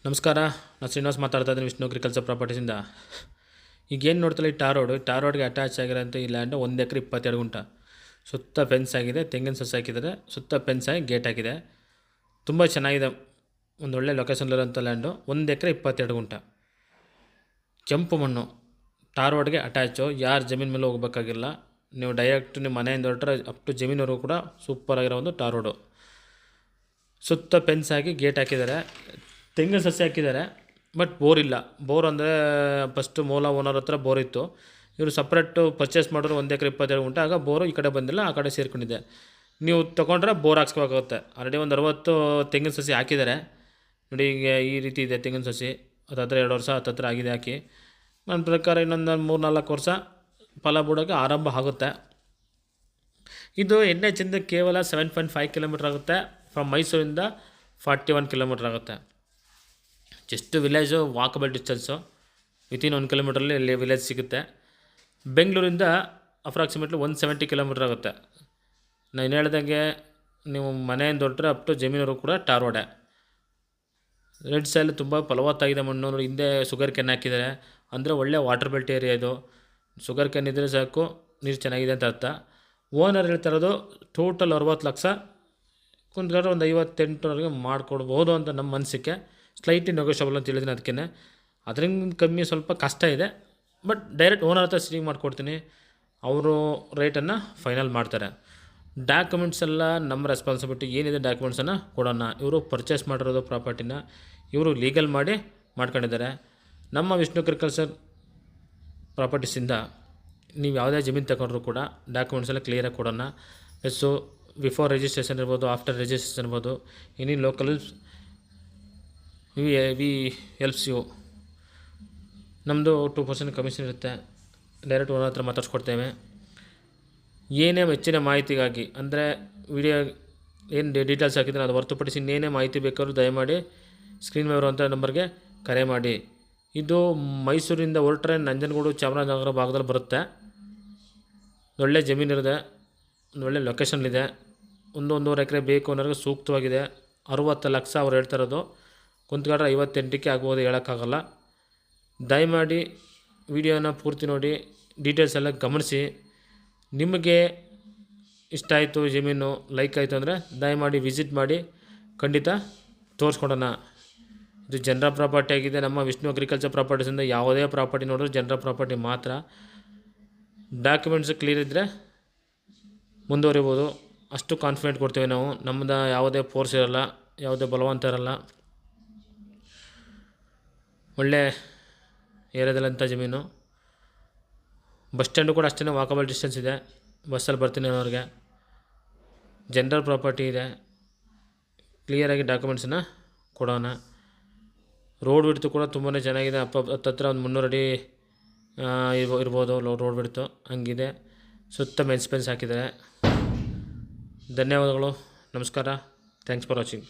ನಮಸ್ಕಾರ. ನಾನು ಶ್ರೀನಿವಾಸ್ ಮಾತಾಡ್ತಾ ಇದ್ದೀನಿ ವಿಷ್ಣು ಅಗ್ರಿಕಲ್ಚರ್ ಪ್ರಾಪರ್ಟೀಸಿಂದ. ಈಗೇನು ನೋಡ್ತಲ್ಲ, ಈ ಟಾರ್ ರೋಡ್ಗೆ ಅಟ್ಯಾಚ್ ಆಗಿರೋಂಥ ಈ ಲ್ಯಾಂಡು 1 ಎಕರೆ 22 ಗುಂಟ. ಸುತ್ತ ಫೆನ್ಸ್ ಆಗಿದೆ, ತೆಂಗಿನ ಸಸಿ ಹಾಕಿದ್ದಾರೆ, ಸುತ್ತ ಫೆನ್ಸ್ ಆಗಿ ಗೇಟ್ ಹಾಕಿದೆ. ತುಂಬ ಚೆನ್ನಾಗಿದೆ, ಒಂದು ಒಳ್ಳೆ ಲೊಕೇಶನ್ಲಿರೋಂಥ ಲ್ಯಾಂಡು. 1 ಎಕರೆ 22 ಗುಂಟ, ಕೆಂಪು ಮಣ್ಣು, ಟಾರ್ ರೋಡ್ಗೆ ಅಟ್ಯಾಚು. ಯಾರು ಜಮೀನು ಮೇಲೆ ಹೋಗ್ಬೇಕಾಗಿಲ್ಲ, ನೀವು ಡೈರೆಕ್ಟ್ ನಿಮ್ಮ ಮನೆಯಿಂದ ಹೊರಟ್ರೆ ಅಪ್ ಟು ಜಮೀನವರೆಗೂ ಕೂಡ ಸೂಪರಾಗಿರೋ ಒಂದು ಟಾರ್ ರೋಡು. ಸುತ್ತ ಫೆನ್ಸ್ ಆಗಿ ಗೇಟ್ ಹಾಕಿದ್ದಾರೆ, ತೆಂಗಿನ ಸಸಿ ಹಾಕಿದ್ದಾರೆ. ಬಟ್ ಬೋರ್ ಇಲ್ಲ. ಬೋರ್ ಅಂದರೆ ಫಸ್ಟು ಮೂಲ ಓನರ್ ಹತ್ರ ಬೋರ್ ಇತ್ತು. ಇವರು ಸಪ್ರೇಟು ಪರ್ಚೇಸ್ ಮಾಡಿದ್ರು 1 ಎಕರೆ 22 ಗುಂಟ. ಆಗ ಬೋರು ಈ ಕಡೆ ಬಂದಿಲ್ಲ, ಆ ಕಡೆ ಸೇರ್ಕೊಂಡಿದೆ. ನೀವು ತೊಗೊಂಡ್ರೆ ಬೋರ್ ಹಾಕ್ಸ್ಕೋಬೇಕಾಗುತ್ತೆ. ಆಲ್ರೆಡಿ ಒಂದು 60 ತೆಂಗಿನ ಸಸಿ ಹಾಕಿದ್ದಾರೆ ನೋಡಿ. ಈಗ ಈ ರೀತಿ ಇದೆ ತೆಂಗಿನ ಸಸಿ. ಹತ್ತಿರ 2 ವರ್ಷ ಹತ್ತಿರ ಆಗಿದೆ ಹಾಕಿ. ನನ್ನ ಪ್ರಕಾರ ಇನ್ನೊಂದು 3-4 ವರ್ಷ ಫಲ ಬಿಡೋಕ್ಕೆ ಆರಂಭ ಆಗುತ್ತೆ. ಇದು NH ಇಂದ ಕೇವಲ 7.5 ಕಿಲೋಮೀಟ್ರ್ ಆಗುತ್ತೆ. ಫ್ರಮ್ ಮೈಸೂರಿಂದ 41 ಕಿಲೋಮೀಟ್ರ್ ಆಗುತ್ತೆ. Just village, walkable distance. Within 1 ಕಿಲೋಮೀಟ್ರಲ್ಲಿ ಇಲ್ಲಿ ವಿಲೇಜ್ ಸಿಗುತ್ತೆ. ಬೆಂಗಳೂರಿಂದ ಅಪ್ರಾಕ್ಸಿಮೇಟ್ಲಿ 170 ಕಿಲೋಮೀಟ್ರ್ ಆಗುತ್ತೆ. ನಾನು ಹೇಳ್ದಂಗೆ ನೀವು ಮನೆಯಿಂದ ಹೊರಟ್ರೆ ಅಪ್ ಟು ಜಮೀನವರು ಕೂಡ ಟಾರ್ ರೋಡೆ. ರೆಡ್ ಸಾಯಿಲ್ ತುಂಬ ಫಲವತ್ತಾಗಿದೆ ಮಣ್ಣು. ಹಿಂದೆ ಶುಗರ್ ಕೆನ್ ಹಾಕಿದ್ದಾರೆ, ಅಂದರೆ ಒಳ್ಳೆ ವಾಟರ್ ಬೆಲ್ಟ್ ಏರಿಯಾ ಇದು. ಶುಗರ್ ಕೆನ್ ಇದ್ದರೆ ಸಾಕು, ನೀರು ಚೆನ್ನಾಗಿದೆ ಅಂತ ಅರ್ಥ. ಓನರ್ ಹೇಳ್ತಾ ಇರೋದು ಟೋಟಲ್ 60 ಲಕ್ಷ, ಕುಂತ್ಕೊಂಡ್ರೆ ಒಂದು 58ವರೆಗೆ ಮಾಡಿಕೊಡ್ಬೋದು ಅಂತ ನಮ್ಮ ಮನಸ್ಸಿಗೆ. ಸ್ಲೈಟ್ಲಿ ನೆಗೋಷಿಯಬಲ್ ಅಂತ ಹೇಳಿದ್ದೀನಿ. ಅದಕ್ಕೆ ಅದರಿಂದ ಕಮ್ಮಿ ಸ್ವಲ್ಪ ಕಷ್ಟ ಇದೆ. ಬಟ್ ಡೈರೆಕ್ಟ್ ಓನರ್ ಹತ್ರ ಸೀಲಿಂಗ್ ಮಾಡಿಕೊಡ್ತೀನಿ, ಅವರು ರೇಟನ್ನು ಫೈನಲ್ ಮಾಡ್ತಾರೆ. ಡಾಕ್ಯುಮೆಂಟ್ಸ್ ಎಲ್ಲ ನಮ್ಮ ರೆಸ್ಪಾನ್ಸಿಬಿಲಿಟಿ. ಏನಿದೆ ಡಾಕ್ಯುಮೆಂಟ್ಸನ್ನು ಕೊಡೋಣ. ಇವರು ಪರ್ಚೇಸ್ ಮಾಡಿರೋದು ಪ್ರಾಪರ್ಟಿನ ಇವರು ಲೀಗಲ್ ಮಾಡಿ ಮಾಡ್ಕೊಂಡಿದ್ದಾರೆ. ನಮ್ಮ ವಿಷ್ಣು ಅಗ್ರಿಕಲ್ಚರ್ ಪ್ರಾಪರ್ಟೀಸಿಂದ ನೀವು ಯಾವುದೇ ಜಮೀನು ತಗೊಂಡ್ರೂ ಕೂಡ ಡಾಕ್ಯುಮೆಂಟ್ಸ್ ಎಲ್ಲ ಕ್ಲಿಯರಾಗಿ ಕೊಡೋಣ. ಪ್ಲಸ್ಸು ಬಿಫೋರ್ ರಿಜಿಸ್ಟ್ರೇಷನ್ ಇರ್ಬೋದು, ಆಫ್ಟರ್ ರಿಜಿಸ್ಟ್ರೇಷನ್ ಇರ್ಬೋದು, any local we helps you. ನಮ್ಮದು 2% ಕಮಿಷನ್ ಇರುತ್ತೆ. ಡೈರೆಕ್ಟ್ ಓನರ್ ಹತ್ರ ಮಾತಾಡ್ಸ್ಕೊಡ್ತೇವೆ. ಏನೇ ಹೆಚ್ಚಿನ ಮಾಹಿತಿಗಾಗಿ, ಅಂದರೆ ವಿಡಿಯೋ ಏನು ಡೀಟೇಲ್ಸ್ ಹಾಕಿದ್ರೆ ಅದು ಹೊರತುಪಡಿಸಿ ಇನ್ನೇನೇ ಮಾಹಿತಿ ಬೇಕಾದ್ರೂ ದಯಮಾಡಿ ಸ್ಕ್ರೀನ್ ಮೇಲೆ ಇರುವಂಥ ನಂಬರ್ಗೆ ಕರೆ ಮಾಡಿ. ಇದು ಮೈಸೂರಿಂದ ಹೊರಟ್ರೆ ನಂಜನಗೂಡು, ಚಾಮರಾಜನಗರ ಭಾಗದಲ್ಲಿ ಬರುತ್ತೆ. ಒಳ್ಳೆ ಜಮೀನಿದೆ, ಒಂದು ಒಳ್ಳೆ ಲೊಕೇಶನ್ಲಿದೆ. 1-1.5 ಎಕರೆ ಬೇಕು ಅನ್ನೋರಿಗೆ ಸೂಕ್ತವಾಗಿದೆ. 60 ಲಕ್ಷ ಅವ್ರು ಹೇಳ್ತಾ ಇರೋದು. ಕುಂತ್ಕೊಂಡ್ರೆ 58ಕ್ಕೆ ಆಗ್ಬೋದು, ಹೇಳೋಕ್ಕಾಗಲ್ಲ. ದಯಮಾಡಿ ವಿಡಿಯೋನ ಪೂರ್ತಿ ನೋಡಿ, ಡೀಟೇಲ್ಸ್ ಎಲ್ಲ ಗಮನಿಸಿ. ನಿಮಗೆ ಇಷ್ಟ ಆಯಿತು, ಜಮೀನು ಲೈಕ್ ಆಯಿತು ಅಂದರೆ ದಯಮಾಡಿ ವಿಸಿಟ್ ಮಾಡಿ, ಖಂಡಿತ ತೋರಿಸ್ಕೊಡೋಣ. ಇದು ಜನರ ಪ್ರಾಪರ್ಟಿ ಆಗಿದೆ. ನಮ್ಮ ವಿಷ್ಣು ಅಗ್ರಿಕಲ್ಚರ್ ಪ್ರಾಪರ್ಟೀಸಿಂದ ಯಾವುದೇ ಪ್ರಾಪರ್ಟಿ ನೋಡಿದ್ರೆ ಜನರ ಪ್ರಾಪರ್ಟಿ ಮಾತ್ರ. ಡಾಕ್ಯುಮೆಂಟ್ಸ್ ಕ್ಲಿಯರ್ ಇದ್ದರೆ ಮುಂದುವರಿಬೋದು. ಅಷ್ಟು ಕಾನ್ಫಿಡೆಂಟ್ ಕೊಡ್ತೀವಿ ನಾವು. ನಮ್ಮದು ಯಾವುದೇ ಫೋರ್ಸ್ ಇರೋಲ್ಲ, ಯಾವುದೇ ಬಲವಂತ ಇರೋಲ್ಲ. ಒಳ್ಳೆ ಏರಿಯಾದಲ್ಲಂಥ ಜಮೀನು. ಬಸ್ ಸ್ಟ್ಯಾಂಡು ಕೂಡ ಅಷ್ಟೇ ವಾಕಬಲ್ ಡಿಸ್ಟೆನ್ಸ್ ಇದೆ. ಬಸ್ಸಲ್ಲಿ ಬರ್ತೀನಿ ಅನ್ನೋರಿಗೆ. ಜನರಲ್ ಪ್ರಾಪರ್ಟಿ ಇದೆ. ಕ್ಲಿಯರಾಗಿ ಡಾಕ್ಯುಮೆಂಟ್ಸನ್ನು ಕೊಡೋಣ. ರೋಡ್ ಬಿಡ್ತು ಕೂಡ ತುಂಬಾ ಚೆನ್ನಾಗಿದೆ. ಹತ್ತಿರ ಒಂದು 300 ಅಡಿ ಇರ್ಬೋದು ರೋಡ್ ಬಿಡ್ತು, ಹಂಗಿದೆ. ಸುತ್ತ ಮೆನ್ಸ್ ಹಾಕಿದ್ದಾರೆ. ಧನ್ಯವಾದಗಳು. ನಮಸ್ಕಾರ. Thanks for watching.